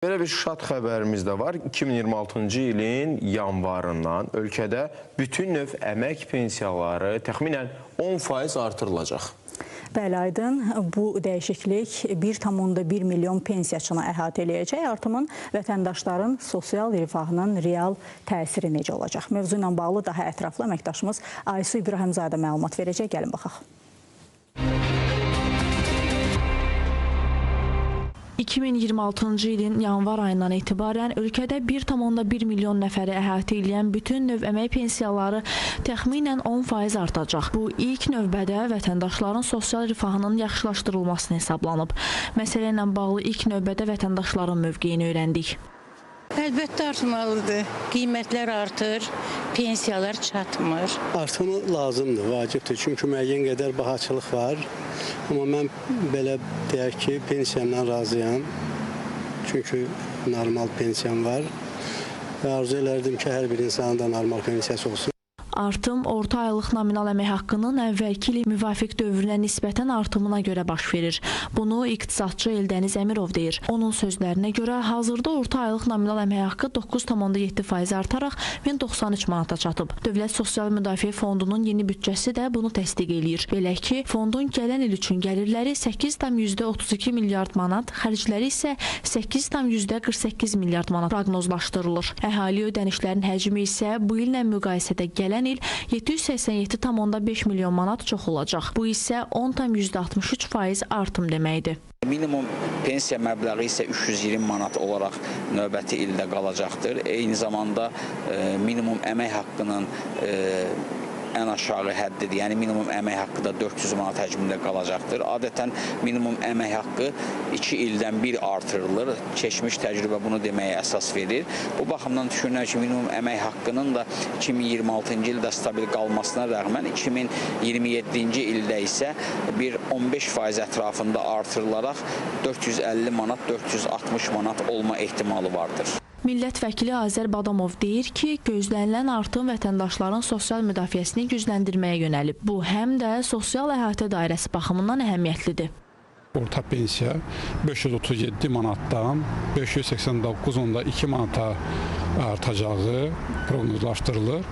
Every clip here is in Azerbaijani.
Belə bir şad xəbərimiz də var. 2026-cı ilin yanvarından ölkədə bütün növ əmək pensiyaları təxminən 10% artırılacaq. Bəli, Aydın, bu dəyişiklik 1,1 milyon pensiyaçını əhatə eləyəcək. Artımın vətəndaşların sosial rifahının real təsiri necə olacaq? Mövzu ilə bağlı daha ətraflı əməkdaşımız Aysu İbrahimzadə məlumat verəcək. Gəlin baxaq. 2026-cı ilin yanvar ayından etibarən ölkədə 1,1 milyon nəfəri əhatə edən bütün növ əmək pensiyaları təxminən 10% artacaq. Bu, ilk növbədə vətəndaşların sosial rifahının yaxşılaşdırılmasını hesablanıb. Məsələ ilə bağlı ilk növbədə vətəndaşların mövqeyini öyrəndik. Əlbəttə artmalıdır. Qiymətlər artır, pensiyalar çatmır. Artımı lazımdır, vacibdir. Çünki müəyyən qədər bahaçılıq var. Amma mən belə deyək ki, pensiyamdan razıyam. Çünki normal pensiyam var. Və arzu elərdim ki, hər bir insanın da normal pensiyası olsun. Artım orta aylıq nominal əmək haqqının əvvəlki il müvafiq dövrünə nisbətən artımına görə baş verir. Bunu iqtisadçı Eldəniz Əmirov deyir. Onun sözlərinə görə hazırda orta aylıq nominal əmək haqqı 9,7% artaraq 1093 manata çatıb. Dövlət Sosial Müdafiə Fondunun yeni büdcəsi də bunu təsdiq eləyir. Belə ki, fondun gələn il üçün gəlirləri 8,32 milyard manat, xərcləri isə 8,48 milyard manat proqnozlaşdırılır. Əhali ödənişlərin həcmi isə bu illə müqayisədə gələn il 787,5 milyon manat çox olacaq. Bu isə 10,63% artım deməkdir. Minimum pensiya məbləği isə 320 manat olaraq növbəti ildə qalacaqdır. Eyni zamanda minimum əmək haqqının ən aşağı həddidir. Yəni minimum əmək haqqı da 400 manat həcmində qalacaqdır. Adətən minimum əmək haqqı 2 ildən bir artırılır. Keçmiş təcrübə bunu deməyə əsas verir. Bu baxımdan düşünürəm ki, minimum əmək haqqının da 2026-cı ildə stabil qalmasına rəğmən 2027-ci ildə isə bir 15% ətrafında artırılaraq 450 manat, 460 manat olma ehtimalı vardır. Millət vəkili Azər Badamov deyir ki, gözlənilən artım vətəndaşların sosial müdafiəsini gücləndirməyə yönəlib. Bu, həm də sosial əhatə dairəsi baxımından əhəmiyyətlidir. Orta pensiya 537 manatdan 589,2 manata artacağı proqnozlaşdırılır.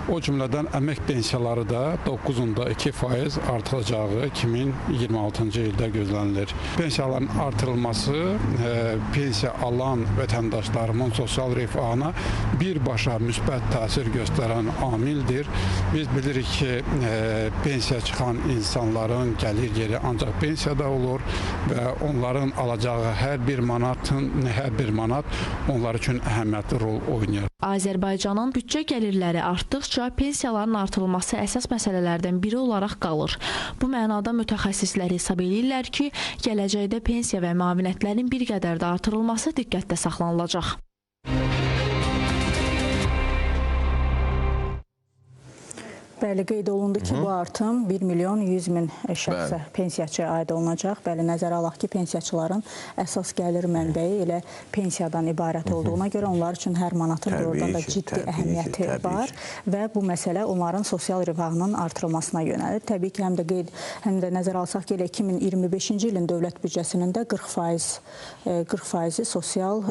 O cümlədən əmək pensiyaları da 9,2% artacağı 2026-cı ildə gözlənilir. Pensiyaların artırılması pensiya alan vətəndaşlarımın sosial rifahına birbaşa müsbət təsir göstərən amildir. Biz bilirik ki, pensiya çıxan insanların gəlir yeri ancaq pensiyada olur və onların alacağı hər bir manat onlar üçün əhəmiyyətli rol oynayır. Azərbaycanın büdcə gəlirləri artdıqca pensiyaların artırılması əsas məsələlərdən biri olaraq qalır. Bu mənada mütəxəssislər hesab edirlər ki, gələcəkdə pensiya və müavinətlərin bir qədər də artırılması diqqətdə saxlanılacaq. Bəli, qeyd olundu ki, bu artım 1 milyon 100 min şəxsə, pensiyaçıya aid olunacaq. Bəli, nəzərə alaq ki, pensiyaçıların əsas gəlir mənbəyi elə pensiyadan ibarət olduğuna görə onlar üçün hər manatın doğrudan da ciddi əhəmiyyəti var və bu məsələ onların sosial rifahının artırılmasına yönəlir. Təbii ki, həm də nəzərə alsaq ki, elə 2025-ci ilin dövlət büdcəsinin də 40% sosial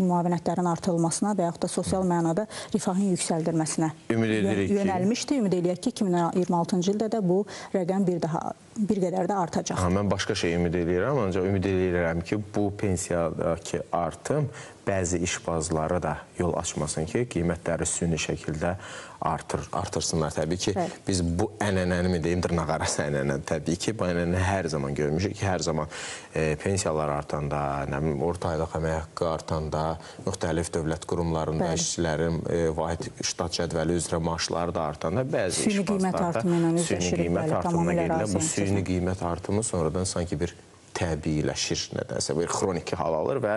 müavinətlərin artırılmasına və yaxud da sosial mənada rifahın yüksəldilməsinə yönəlmişdir. Ümid eləyək ki, 2026-cı ildə də bu rəqəm bir qədər də artacaq. Mən başqa şey ümid eləyirəm, ancaq ümid eləyirəm ki, bu pensiyadakı artım bəzi işbazlara da yol açmasın ki, qiymətləri süni şəkildə artırsınlar. Təbii ki, biz bu ənənəni mi deyim, dırnaqarası ənənəni təbii ki, bu ənənəni hər zaman görmüşük ki, hər zaman pensiyalar artanda, orta aylıq əmək haqqı artanda, müxtəlif dövlət qurumlarında işçilərin vahid ştat cədvəli üzrə maaşları da artanda, bəzi işbazlarda süni qiymət artımına gedilir. Bu süni qiymət artımı sonradan sanki bir təbiiləşir, nədənsə bir xroniki hal alır və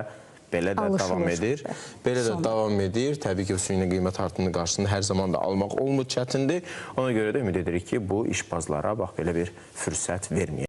belə də davam edir. Belə də davam edir. Təbii ki, o süni qiymət artımının qarşısını hər zaman da almaq olmur, çətindir. Ona görə də ümid edirik ki, bu işbazlara bax belə bir fürsət verməyəcək.